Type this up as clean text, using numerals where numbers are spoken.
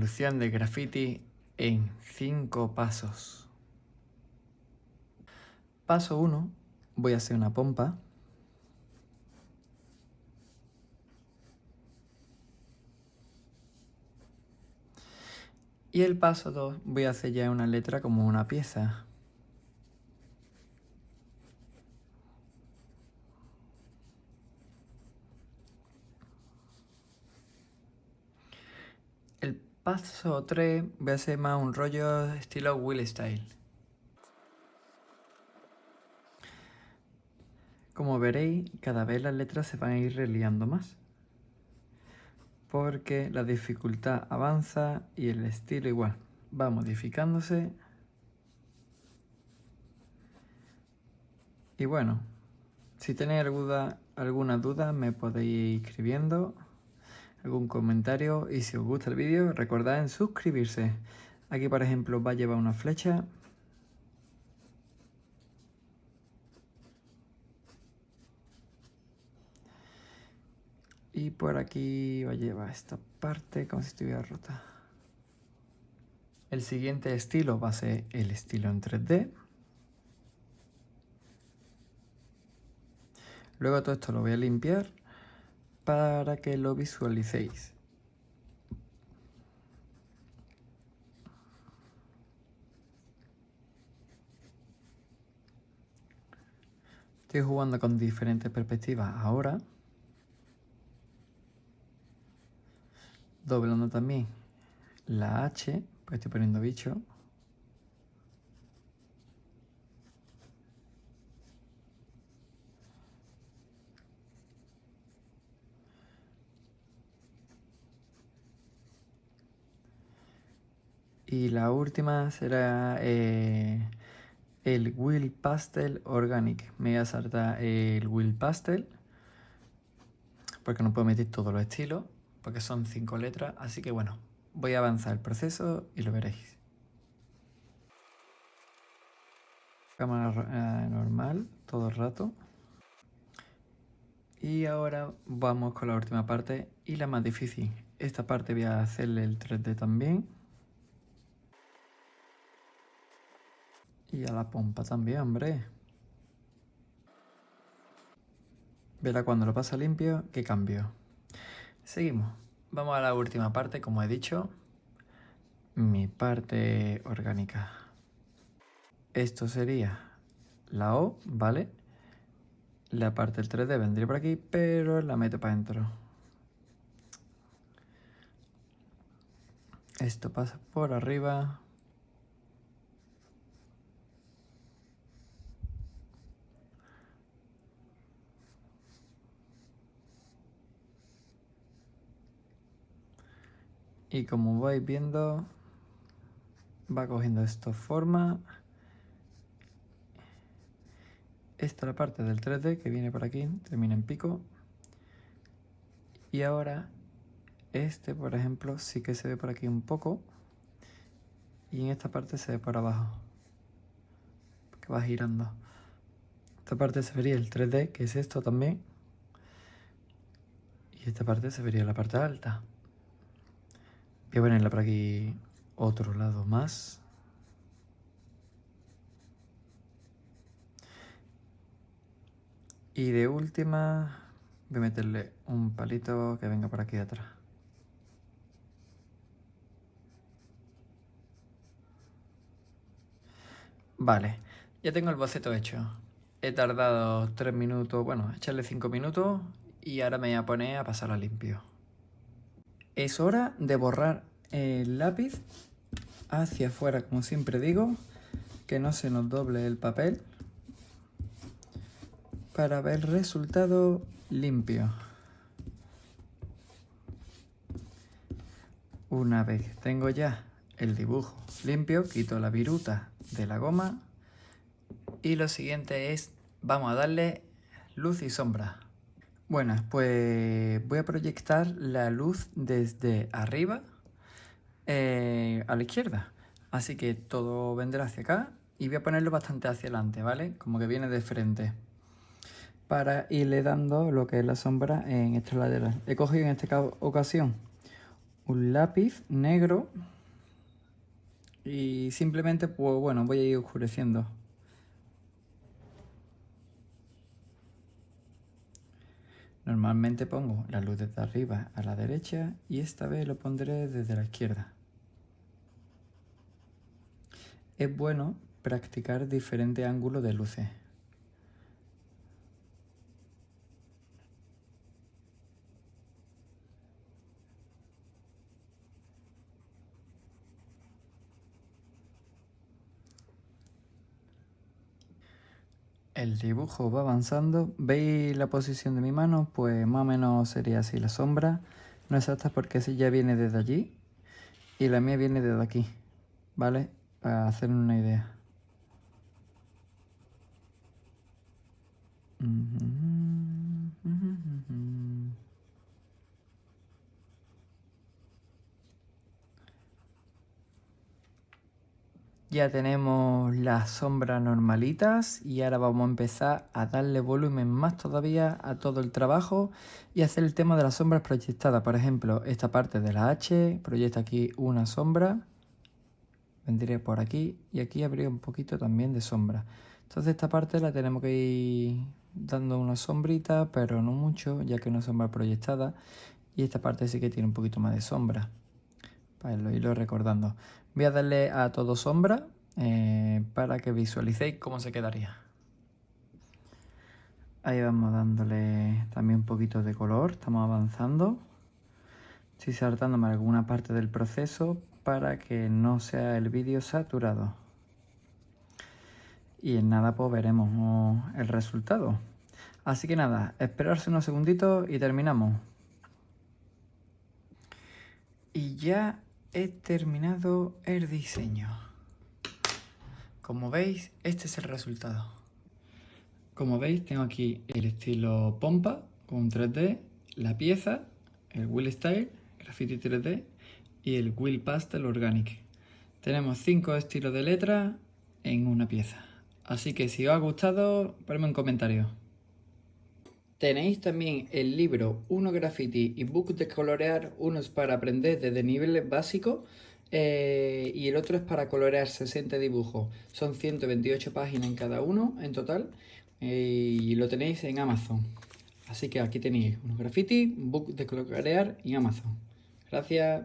evolución de graffiti en 5 pasos. Paso 1, voy a hacer una pompa. Y el paso 2, voy a hacer ya una letra como una pieza. El paso 3, voy a hacer más un rollo estilo Will Style. Como veréis, cada vez las letras se van a ir reliando más, porque la dificultad avanza y el estilo igual va modificándose. Y bueno, si tenéis alguna duda me podéis ir escribiendo algún comentario, y si os gusta el vídeo recordad en suscribirse. Aquí por ejemplo va a llevar una flecha. Y por aquí va a llevar esta parte como si estuviera rota. El siguiente estilo va a ser el estilo en 3D. Luego todo esto lo voy a limpiar para que lo visualicéis. Estoy jugando con diferentes perspectivas ahora. Doblando también la H, pues estoy poniendo bicho. Y la última será el Wheel Pastel Organic. Me voy a saltar el Wheel Pastel, porque no puedo meter todos los estilos, porque son 5 letras. Así que bueno, voy a avanzar el proceso y lo veréis. Cámara normal, todo el rato. Y ahora vamos con la última parte y la más difícil. Esta parte voy a hacerle el 3D también. Y a la pompa también, hombre. Verá cuando lo pasa limpio qué cambio. Seguimos. Vamos a la última parte, como he dicho. Mi parte orgánica. Esto sería la O, ¿vale? La parte del 3D vendría por aquí, pero la meto para adentro. Esto pasa por arriba. Y como vais viendo, va cogiendo esto forma. Esta es la parte del 3D que viene por aquí, termina en pico. Y ahora este, por ejemplo, sí que se ve por aquí un poco. Y en esta parte se ve por abajo, que va girando. Esta parte se vería el 3D, que es esto también. Y esta parte se vería la parte alta. Voy a ponerla por aquí otro lado más. Y de última voy a meterle un palito que venga por aquí de atrás. Vale, ya tengo el boceto hecho. He tardado 3 minutos, bueno, echarle 5 minutos y ahora me voy a poner a pasarla limpio. Es hora de borrar el lápiz hacia afuera, como siempre digo, que no se nos doble el papel, para ver el resultado limpio. Una vez tengo ya el dibujo limpio, quito la viruta de la goma y lo siguiente es, vamos a darle luz y sombra. Bueno, pues voy a proyectar la luz desde arriba a la izquierda. Así que todo vendrá hacia acá y voy a ponerlo bastante hacia adelante, ¿vale? Como que viene de frente. Para irle dando lo que es la sombra en esta lateral. He cogido en esta ocasión un lápiz negro y simplemente, pues bueno, voy a ir oscureciendo. Normalmente pongo la luz desde arriba a la derecha y esta vez lo pondré desde la izquierda. Es bueno practicar diferentes ángulos de luces. El dibujo va avanzando. ¿Veis la posición de mi mano? Pues más o menos sería así la sombra. No exacta porque esa ya viene desde allí y la mía viene desde aquí, ¿vale? Para hacer una idea. Ya tenemos las sombras normalitas y ahora vamos a empezar a darle volumen más todavía a todo el trabajo y hacer el tema de las sombras proyectadas. Por ejemplo, esta parte de la H, proyecta aquí una sombra, vendría por aquí y aquí habría un poquito también de sombra. Entonces esta parte la tenemos que ir dando una sombrita, pero no mucho, ya que es una sombra proyectada. Y esta parte sí que tiene un poquito más de sombra, para irlo recordando. Voy a darle a todo sombra para que visualicéis cómo se quedaría. Ahí vamos dándole también un poquito de color, estamos avanzando. Estoy saltándome alguna parte del proceso para que no sea el vídeo saturado. Y en nada pues veremos el resultado. Así que nada, esperarse unos segunditos y terminamos. Y ya he terminado el diseño. Como veis, este es el resultado. Como veis, tengo aquí el estilo pompa con 3D, la pieza, el Wheel Style, Graffiti 3D y el Wheel Pastel Organic. Tenemos 5 estilos de letra en una pieza. Así que si os ha gustado, ponedme un comentario. Tenéis también el libro 1 Graffiti y Book de colorear. Uno es para aprender desde niveles básicos y el otro es para colorear 60 dibujos. Son 128 páginas en cada uno en total y lo tenéis en Amazon. Así que aquí tenéis unos graffiti, Book de colorear y Amazon. Gracias.